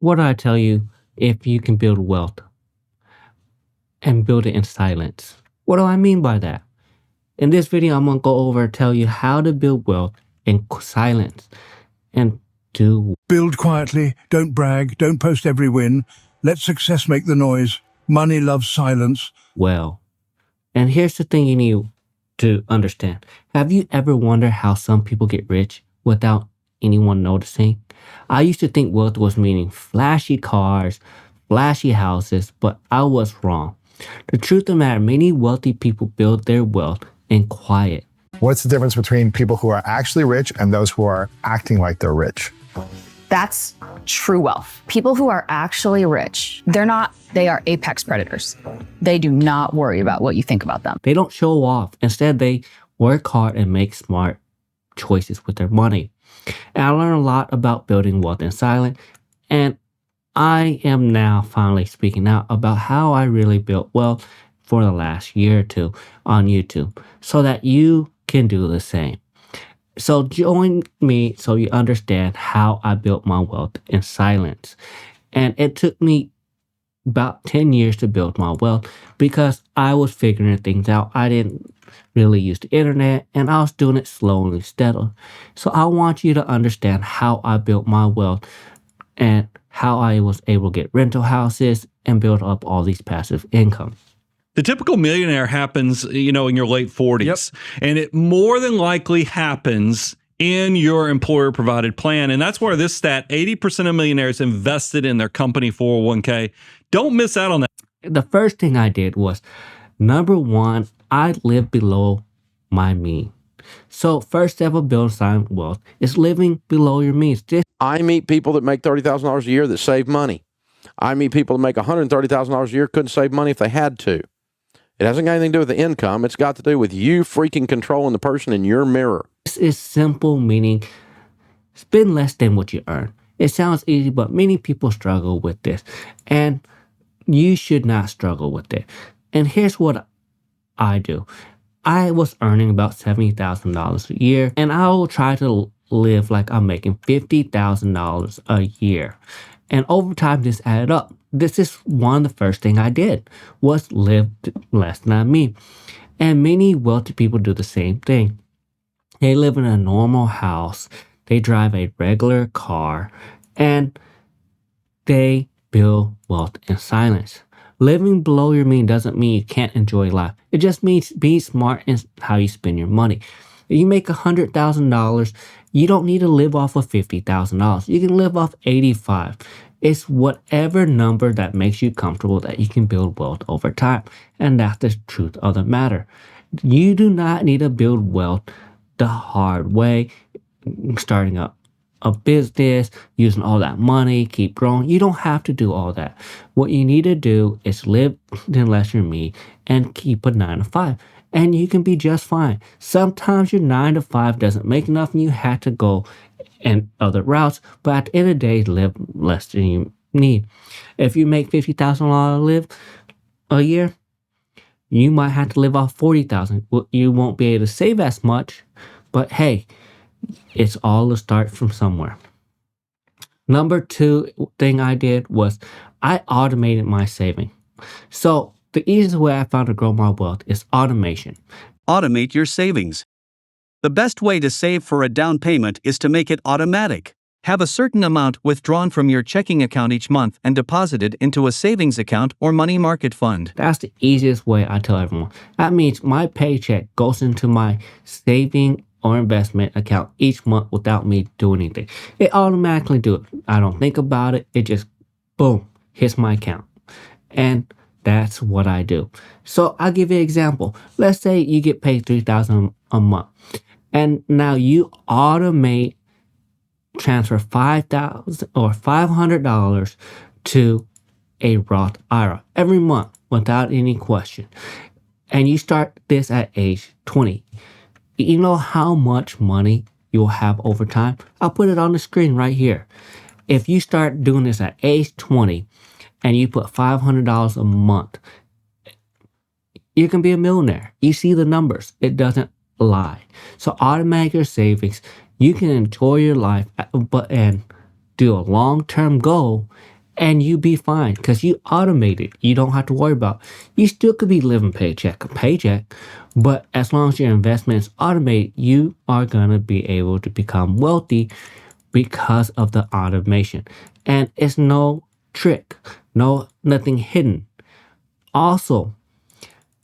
what do I tell you if you can build wealth and build it in silence? What do I mean by that? In this video, I'm going to go over and tell you how to build wealth in silence and do Build quietly, don't brag, don't post every win. Let success make the noise. Money loves silence. well. And here's the thing you need to understand. Have you ever wondered how some people get rich without anyone noticing? I used to think wealth was meaning flashy cars, flashy houses, but I was wrong. The truth of the matter, many wealthy people build their wealth in quiet. What's the difference between people who are actually rich and those who are acting like they're rich? That's true wealth. People who are actually rich, they are apex predators. They do not worry about what you think about them. They don't show off. Instead, they work hard and make smart choices with their money. And I learned a lot about building wealth in silence. And I am now finally speaking out about how I really built wealth for the last year or two on YouTube so that you can do the same. So join me so you understand how I built my wealth in silence. And it took me about 10 years to build my wealth because I was figuring things out. I didn't really use the internet and I was doing it slowly, steadily. So I want you to understand how I built my wealth and how I was able to get rental houses and build up all these passive income. The typical millionaire happens, in your late 40s, and it more than likely happens in your employer-provided plan. And that's where this stat, 80% of millionaires invested in their company 401k. Don't miss out on that. The first thing I did was, number one, I lived below my mean. So first step of building silent wealth is living below your means. I meet people that make $30,000 a year that save money. I meet people that make $130,000 a year couldn't save money if they had to. It hasn't got anything to do with the income. It's got to do with you freaking controlling the person in your mirror. This is simple, meaning spend less than what you earn. It sounds easy, but many people struggle with this. And you should not struggle with it. And here's what I do. I was earning about $70,000 a year, and I will try to live like I'm making $50,000 a year. And over time, this added up. This is one of the first thing I did was live less than me. And many wealthy people do the same thing. They live in a normal house. They drive a regular car and they build wealth in silence. Living below your means doesn't mean you can't enjoy life. It just means being smart in how you spend your money. If you make $100,000, you don't need to live off of $50,000. You can live off 85. It's whatever number that makes you comfortable that you can build wealth over time. And that's the truth of the matter. You do not need to build wealth the hard way, starting up a business, using all that money, keep growing. You don't have to do all that. What you need to do is live unless you're me and keep a 9 to 5. And you can be just fine. Sometimes your 9 to 5 doesn't make enough and you have to go and other routes, but at the end of the day, live less than you need. If you make $50,000 a year, you might have to live off $40,000. Well, you won't be able to save as much, but hey, it's all to start from somewhere. Number two thing I did was I automated my saving. So the easiest way I found to grow my wealth is automation. Automate your savings. The best way to save for a down payment is to make it automatic. Have a certain amount withdrawn from your checking account each month and deposited into a savings account or money market fund. That's the easiest way I tell everyone. That means my paycheck goes into my saving or investment account each month without me doing anything. It automatically do it. I don't think about it. It just, boom, hits my account. And that's what I do. So I'll give you an example. Let's say you get paid $3,000 a month. And now you transfer $5,000 or $500 to a Roth IRA every month without any question. And you start this at age 20. You know how much money you'll have over time? I'll put it on the screen right here. If you start doing this at age 20 and you put $500 a month, you can be a millionaire. You see the numbers. It doesn't lie. So automate your savings. You can enjoy your life, and do a long-term goal, and you be fine because you automate it. You don't have to worry about. You still could be living paycheck to paycheck, but as long as your investment is automated, you are gonna be able to become wealthy because of the automation. And it's no trick, nothing hidden. Also,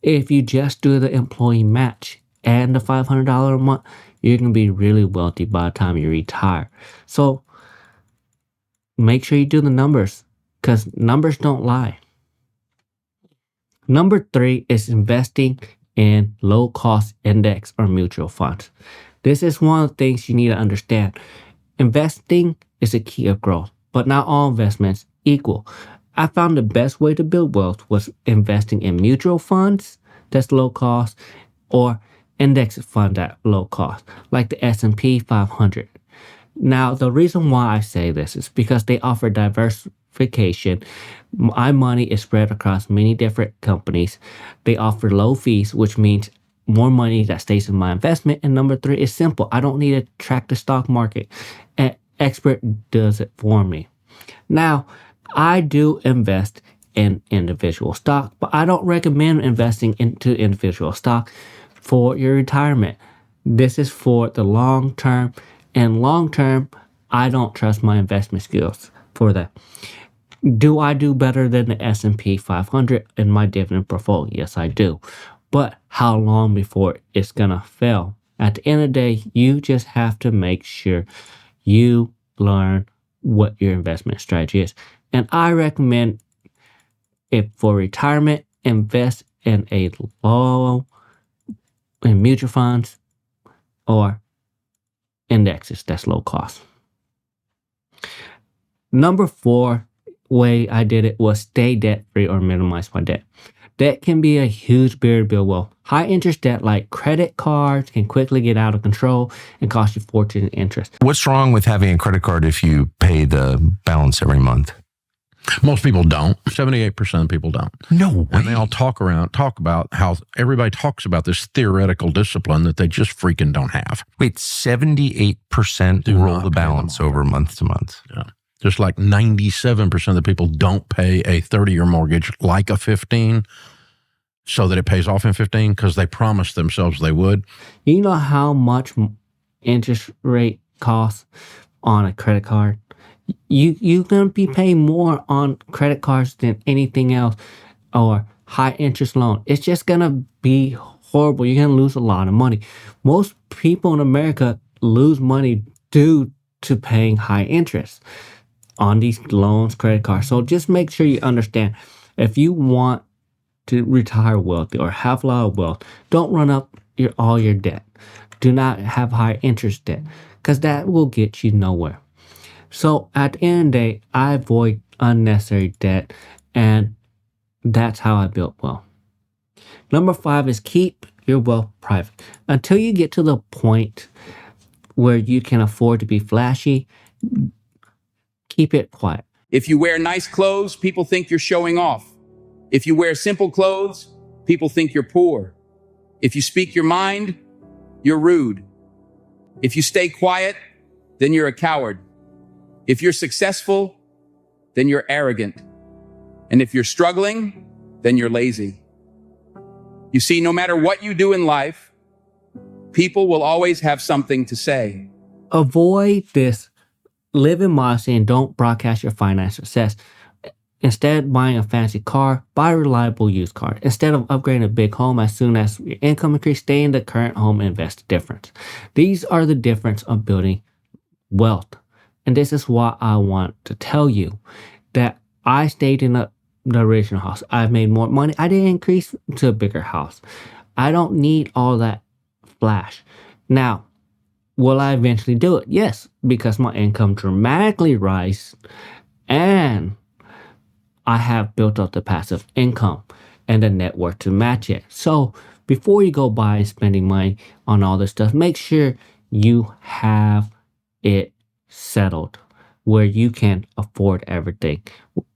if you just do the employee match and the $500 a month, you're gonna be really wealthy by the time you retire. So make sure you do the numbers because numbers don't lie. Number 3 is investing in low cost index or mutual funds. This is one of the things you need to understand. Investing is a key of growth, but not all investments equal. I found the best way to build wealth was investing in mutual funds that's low cost or index fund at low cost, like the S&P 500. Now, the reason why I say this is because they offer diversification. My money is spread across many different companies. They offer low fees, which means more money that stays in my investment. And number 3 is simple. I don't need to track the stock market. An expert does it for me. Now, I do invest in individual stock, but I don't recommend investing into individual stock for your retirement. This is for the long term. And long term, I don't trust my investment skills for that. Do I do better than the S&P 500 in my dividend portfolio? Yes, I do. But how long before it's going to fail? At the end of the day, you just have to make sure you learn what your investment strategy is. And I recommend if for retirement, invest in in mutual funds or indexes that's low cost. Number 4 way I did it was stay debt free or minimize my debt. Debt can be a huge barrier to build wealth. High interest debt like credit cards can quickly get out of control and cost you fortune in interest. What's wrong with having a credit card if you pay the balance every month? Most people don't. 78% of people don't. No way. And they all talk about how everybody talks about this theoretical discipline that they just freaking don't have. Wait, 78% Do roll not the pay balance them. over month to month. Yeah. Just like 97% of the people don't pay a 30-year mortgage like a 15 so that it pays off in 15 because they promised themselves they would. You know how much interest rate costs on a credit card? You're going to be paying more on credit cards than anything else or high interest loan. It's just going to be horrible. You're going to lose a lot of money. Most people in America lose money due to paying high interest on these loans, credit cards. So just make sure you understand if you want to retire wealthy or have a lot of wealth, don't run up all your debt. Do not have high interest debt because that will get you nowhere. So at the end of the day, I avoid unnecessary debt, and that's how I built wealth. Number 5 is keep your wealth private. Until you get to the point where you can afford to be flashy, keep it quiet. If you wear nice clothes, people think you're showing off. If you wear simple clothes, people think you're poor. If you speak your mind, you're rude. If you stay quiet, then you're a coward. If you're successful, then you're arrogant. And if you're struggling, then you're lazy. You see, no matter what you do in life, people will always have something to say. Avoid this. Live in modesty and don't broadcast your financial success. Instead of buying a fancy car, buy a reliable used car. Instead of upgrading a big home as soon as your income increases, stay in the current home and invest the difference. These are the difference of building wealth. And this is why I want to tell you that I stayed in the original house. I've made more money. I didn't increase to a bigger house. I don't need all that flash. Now, will I eventually do it? Yes, because my income dramatically rise and I have built up the passive income and the net worth to match it. So before you go buy and spending money on all this stuff, make sure you have it settled where you can afford everything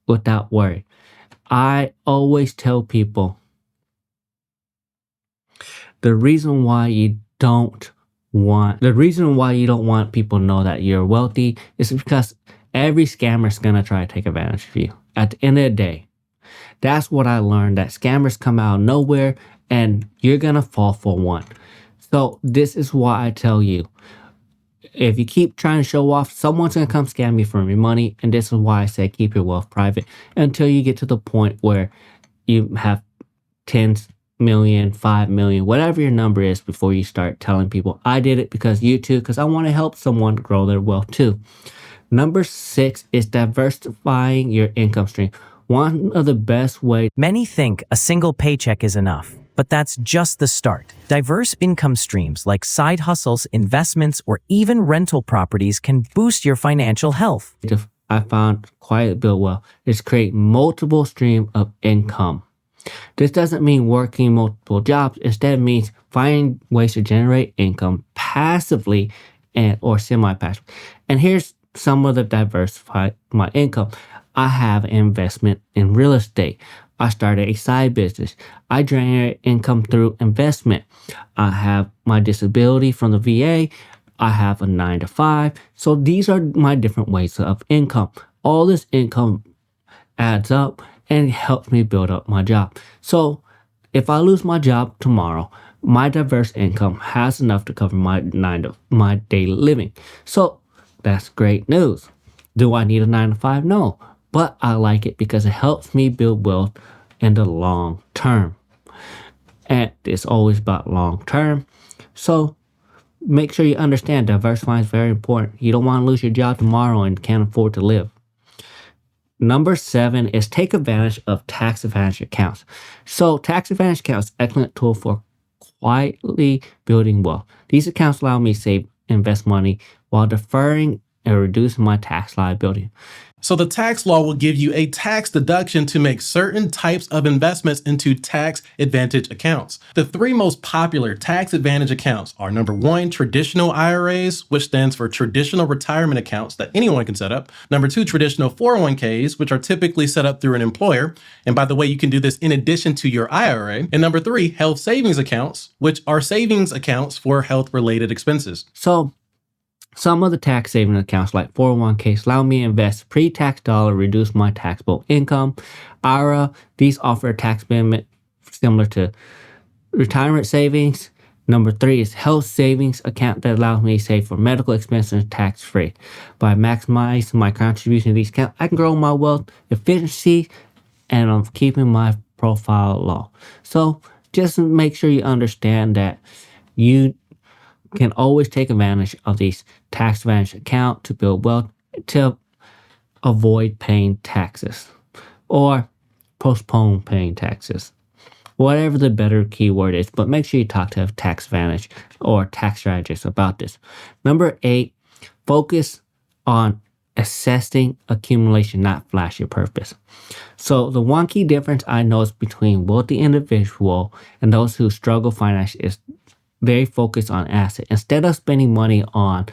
without worry. I always tell people the reason why you don't want people to know that you're wealthy is because every scammer is going to try to take advantage of you. At the end of the day, that's what I learned, that scammers come out of nowhere and you're going to fall for one. So this is why I tell you, if you keep trying to show off, someone's going to come scam you from your money. And this is why I say keep your wealth private until you get to the point where you have 10 million, 5 million, whatever your number is before you start telling people, I did it because you too, because I want to help someone grow their wealth too. Number 6 is diversifying your income stream. One of the best ways. Many think a single paycheck is enough, but that's just the start. Diverse income streams like side hustles, investments, or even rental properties can boost your financial health. I found quite build well is create multiple streams of income. This doesn't mean working multiple jobs. Instead, it means finding ways to generate income passively and or semi-passively. And here's some of the diversify my income. I have an investment in real estate. I started a side business. I generate income through investment. I have my disability from the VA. I have a 9-to-5. So these are my different ways of income. All this income adds up and helps me build up my job. So if I lose my job tomorrow, my diverse income has enough to cover my daily living. So that's great news. Do I need a 9-to-5? No, but I like it because it helps me build wealth in the long term. And it's always about long term. So make sure you understand diversifying is very important. You don't want to lose your job tomorrow and can't afford to live. Number 7 is take advantage of tax advantage accounts. So tax advantage accounts is an excellent tool for quietly building wealth. These accounts allow me to save, invest money while deferring and reducing my tax liability. So the tax law will give you a tax deduction to make certain types of investments into tax advantage accounts. The 3 most popular tax advantage accounts are number 1, traditional IRAs, which stands for traditional retirement accounts that anyone can set up. Number 2, traditional 401ks, which are typically set up through an employer. And by the way, you can do this in addition to your IRA. And number 3, health savings accounts, which are savings accounts for health related expenses. So some of the tax saving accounts like 401ks allow me to invest pre-tax dollar, reduce my taxable income. IRA, these offer a tax benefit similar to retirement savings. Number 3 is health savings account that allows me to save for medical expenses tax-free. By maximizing my contribution to these accounts, I can grow my wealth efficiency and I'm keeping my profile low. So just make sure you understand that you can always take advantage of these tax advantage account to build wealth to avoid paying taxes or postpone paying taxes. Whatever the better keyword is, but make sure you talk to a tax advantage or tax strategist about this. Number 8, focus on assessing accumulation, not flashy purpose. So the one key difference I notice between wealthy individual and those who struggle financially is very focused on assets. Instead of spending money on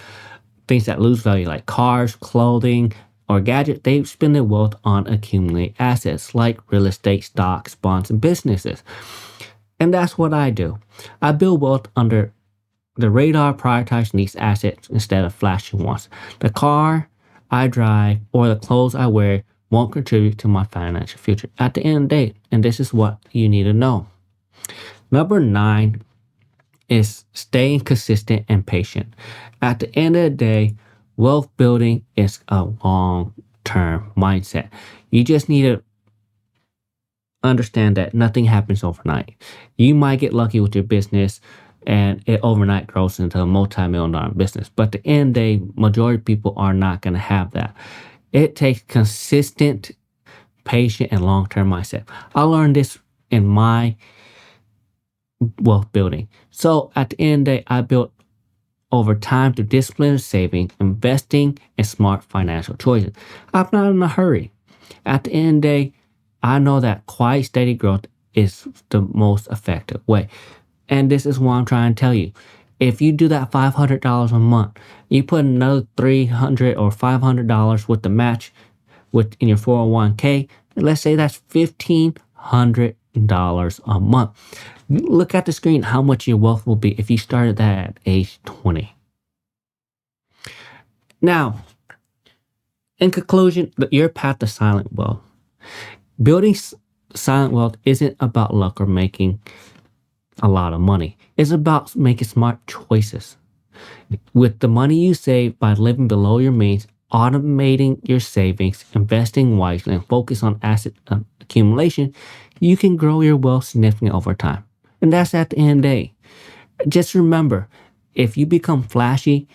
things that lose value like cars, clothing, or gadgets, they spend their wealth on accumulating assets like real estate, stocks, bonds, and businesses. And that's what I do. I build wealth under the radar, prioritizing these assets instead of flashy ones. The car I drive or the clothes I wear won't contribute to my financial future at the end of the day. And this is what you need to know. Number 9 is staying consistent and patient. At the end of the day, wealth building is a long-term mindset. You just need to understand that nothing happens overnight. You might get lucky with your business and it overnight grows into a multi-million-dollar business. But at the end of the day, majority of people are not going to have that. It takes consistent, patient, and long-term mindset. I learned this in my wealth building. So at the end of the day, I built over time through disciplined saving, investing, and smart financial choices. I'm not in a hurry. At the end of the day, I know that quiet, steady growth is the most effective way. And this is what I'm trying to tell you. If you do that $500 a month, you put another $300 or $500 with the match in your 401k, let's say that's $1,500 a month. Look at the screen how much your wealth will be if you started that at age 20. Now, In conclusion, your path to silent wealth. Building silent wealth isn't about luck or making a lot of money. It's about making smart choices. With the money you save by living below your means, automating your savings, investing wisely, and focus on asset accumulation, you can grow your wealth significantly over time. And that's at the end of the day. Just remember, if you become flashy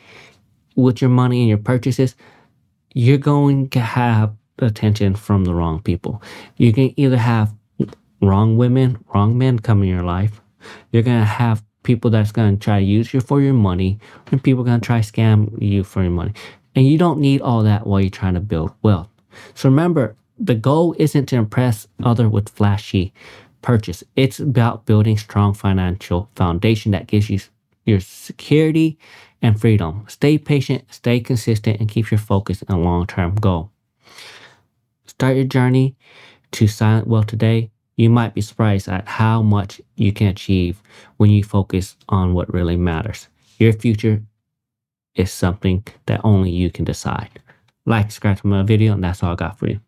with your money and your purchases, you're going to have attention from the wrong people. You can either have wrong women, wrong men come in your life. You're going to have people that's going to try to use you for your money, and people are going to try to scam you for your money. And you don't need all that while you're trying to build wealth. So remember, the goal isn't to impress others with flashy purchase. It's about building strong financial foundation that gives you your security and freedom. Stay patient, stay consistent, and keep your focus on a long-term goal. Start your journey to silent wealth today. You might be surprised at how much you can achieve when you focus on what really matters. Your future is something that only you can decide. Like, subscribe to my video, and that's all I got for you.